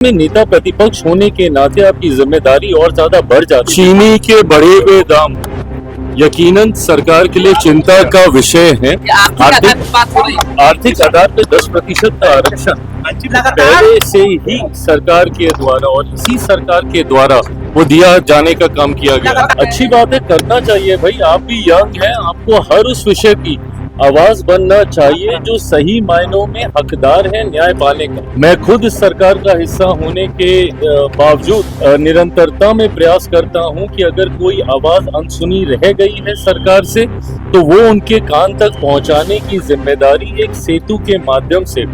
में नेता प्रतिपक्ष होने के नाते आपकी जिम्मेदारी और ज्यादा बढ़ जाती है। चीनी के बढ़े हुए दाम यकीनन सरकार के लिए चिंता का विषय है। आर्थिक आधार पे 10% का आरक्षण पहले से ही सरकार के द्वारा और इसी सरकार के द्वारा वो दिया जाने का काम किया गया। अच्छी बात है, करना चाहिए भाई। आप भी यंग हैं, आपको हर उस विषय की आवाज बनना चाहिए जो सही मायनों में हकदार है न्याय पाने का। मैं खुद इस सरकार का हिस्सा होने के बावजूद निरंतरता में प्रयास करता हूं कि अगर कोई आवाज अनसुनी रह गई है सरकार से तो वो उनके कान तक पहुंचाने की जिम्मेदारी एक सेतु के माध्यम से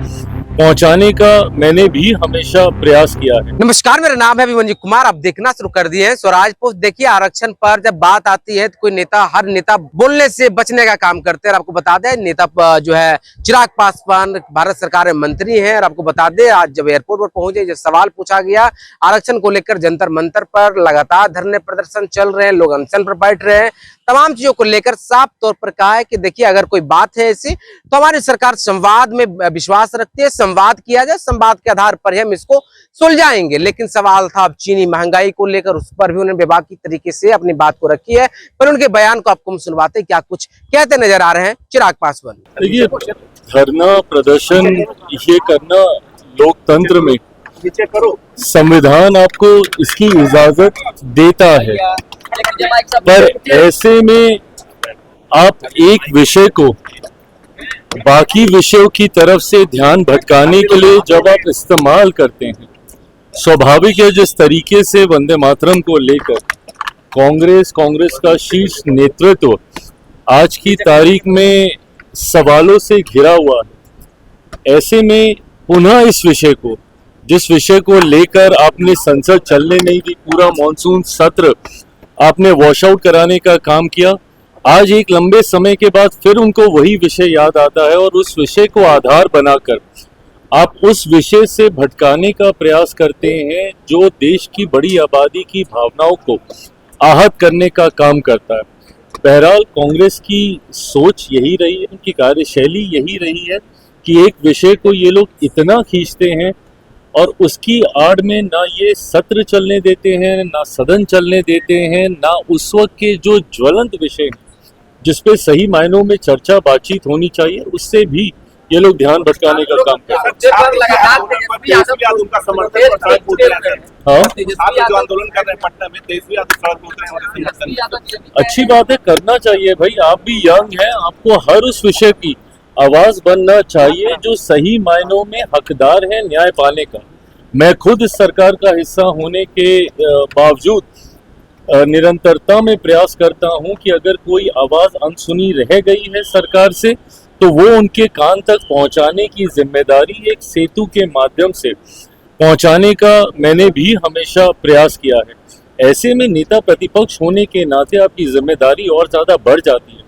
पहुंचाने का मैंने भी हमेशा प्रयास किया है। नमस्कार, मेरा नाम है अभिमन्यु कुमार। आप देखना शुरू कर दिए हैं स्वराज पोस्ट। देखिए, आरक्षण पर जब बात आती है तो कोई नेता, हर नेता बोलने से बचने का काम करते हैं। और आपको बता दें, नेता जो है चिराग पासवान भारत सरकार में मंत्री हैं। और आपको बता दें, आज जब एयरपोर्ट पर पहुंचे, जब सवाल पूछा गया आरक्षण को लेकर, जंतर मंतर पर लगातार धरने प्रदर्शन चल रहे हैं, लोग अनशन पर बैठ रहे हैं। तमाम चीजों को लेकर साफ तौर पर कहा है कि देखिए, अगर कोई बात है ऐसी तो हमारी सरकार संवाद में विश्वास रखती है। संवाद किया जाए, संवाद के आधार पर हम इसको सुलझाएंगे। लेकिन सवाल था अब चीनी महंगाई को लेकर, उस पर भी उन्होंने बेबाकी तरीके से अपनी बात को रखी है। पर उनके बयान को आपको हम सुनवाते, क्या कुछ कहते नजर आ रहे हैं चिराग पासवान। देखिए, धरना प्रदर्शन ये करना लोकतंत्र में संविधान आपको इसकी इजाजत देता है, पर ऐसे में आप एक विषय को बाकी विषयों की तरफ से ध्यान भटकाने के लिए जब आप इस्तेमाल करते हैं, स्वाभाविक है जिस तरीके से वंदे मातरम को लेकर कांग्रेस का शीर्ष नेतृत्व आज की तारीख में सवालों से घिरा हुआ है, ऐसे में पुनः इस विषय को, जिस विषय को लेकर आपने संसद चलने नहीं दी, पूरा मॉनसून सत्र आपने वॉश आउट कराने का काम किया, आज एक लंबे समय के बाद फिर उनको वही विषय याद आता है और उस विषय को आधार बनाकर आप उस विषय से भटकाने का प्रयास करते हैं जो देश की बड़ी आबादी की भावनाओं को आहत करने का काम करता है। बहरहाल कांग्रेस की सोच यही रही है, उनकी कार्यशैली यही रही है कि एक विषय को ये लोग इतना खींचते हैं और उसकी आड़ में ना ये सत्र चलने देते हैं, ना सदन चलने देते हैं, ना उस वक्त के जो ज्वलंत विषय हैं जिसपे सही मायनों में चर्चा बातचीत होनी चाहिए, उससे भी ये लोग ध्यान भटकाने का काम करते हैं। अच्छी बात है, करना चाहिए भाई। आप भी यंग हैं, आपको हर उस विषय की आवाज बनना चाहिए जो सही मायनों में हकदार है न्याय पाने का। मैं खुद इस सरकार का हिस्सा होने के बावजूद निरंतरता में प्रयास करता हूं कि अगर कोई आवाज अनसुनी रह गई है सरकार से तो वो उनके कान तक पहुंचाने की जिम्मेदारी एक सेतु के माध्यम से पहुंचाने का मैंने भी हमेशा प्रयास किया है। ऐसे में नेता प्रतिपक्ष होने के नाते आपकी जिम्मेदारी और ज्यादा बढ़ जाती है।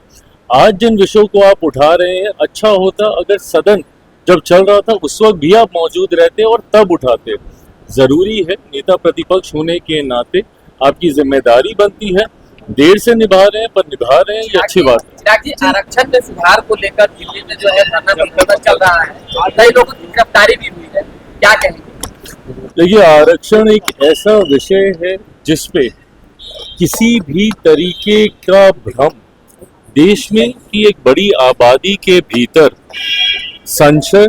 आज जिन विषयों को आप उठा रहे हैं, अच्छा होता अगर सदन जब चल रहा था उस वक्त भी आप मौजूद रहते और तब उठाते। जरूरी है, नेता प्रतिपक्ष होने के नाते आपकी जिम्मेदारी बनती है। देर से निभा रहे हैं पर निभा रहे हैं, ये अच्छी बात है। आरक्षण में सुधार को लेकर दिल्ली में जो है धरना प्रदर्शन चल रहा है, कई लोगों की गिरफ्तारी भी हुई है, क्या कहेंगे? देखिए, आरक्षण एक ऐसा विषय है जिसपे किसी भी तरीके का भ्रम देश में की एक बड़ी आबादी के भीतर संशय,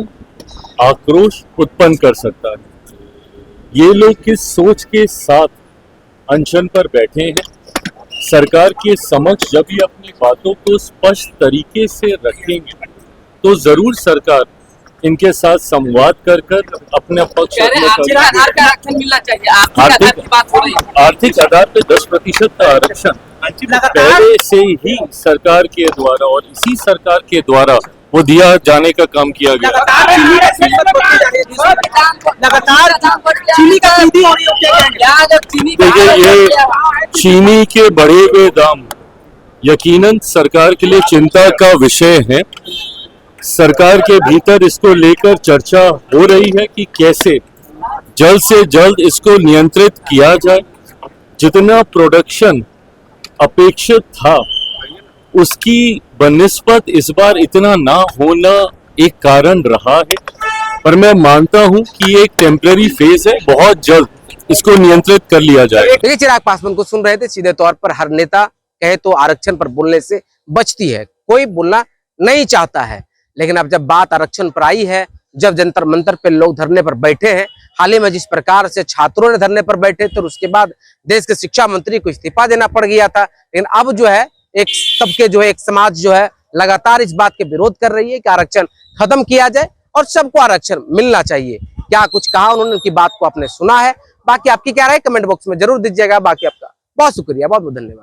आक्रोश उत्पन्न कर सकता है। ये लोग किस सोच के साथ अनशन पर बैठे हैं, सरकार के समक्ष जब ये अपनी बातों को स्पष्ट तरीके से रखेंगे तो जरूर सरकार इनके साथ संवाद कर अपने पक्ष आर्थिक आधार पे 10% का आरक्षण पहले से ही सरकार के द्वारा और इसी सरकार के द्वारा वो दिया जाने का काम किया गया। देखिए, ये चीनी के बढ़े हुए दाम यकीनन सरकार के लिए चिंता का विषय है। सरकार के भीतर इसको लेकर चर्चा हो रही है कि कैसे जल्द से जल्द इसको नियंत्रित किया जाए। जितना प्रोडक्शन अपेक्षित था उसकी बनिस्बत इस बार इतना ना होना एक कारण रहा है। पर मैं मानता हूं कि ये एक टेम्पररी फेज है, बहुत जल्द इसको नियंत्रित कर लिया जाए। देखिए चिराग पासवान को सुन रहे थे, सीधे तौर पर हर नेता कहे तो आरक्षण पर बोलने से बचती है, कोई बोलना नहीं चाहता है। लेकिन अब जब बात आरक्षण पर आई है, जब जंतर मंतर पे लोग धरने पर बैठे हैं, हाल ही में जिस प्रकार से छात्रों ने धरने पर बैठे थे, उसके बाद देश के शिक्षा मंत्री को इस्तीफा देना पड़ गया था। लेकिन अब जो है एक सबके जो है एक समाज जो है लगातार इस बात के विरोध कर रही है कि आरक्षण खत्म किया जाए और सबको आरक्षण मिलना चाहिए। क्या कुछ कहा उन्होंने, उनकी बात को आपने सुना है? बाकी आपकी क्या राय कमेंट बॉक्स में जरूर दीजिएगा। बाकी आपका बहुत शुक्रिया, बहुत बहुत धन्यवाद।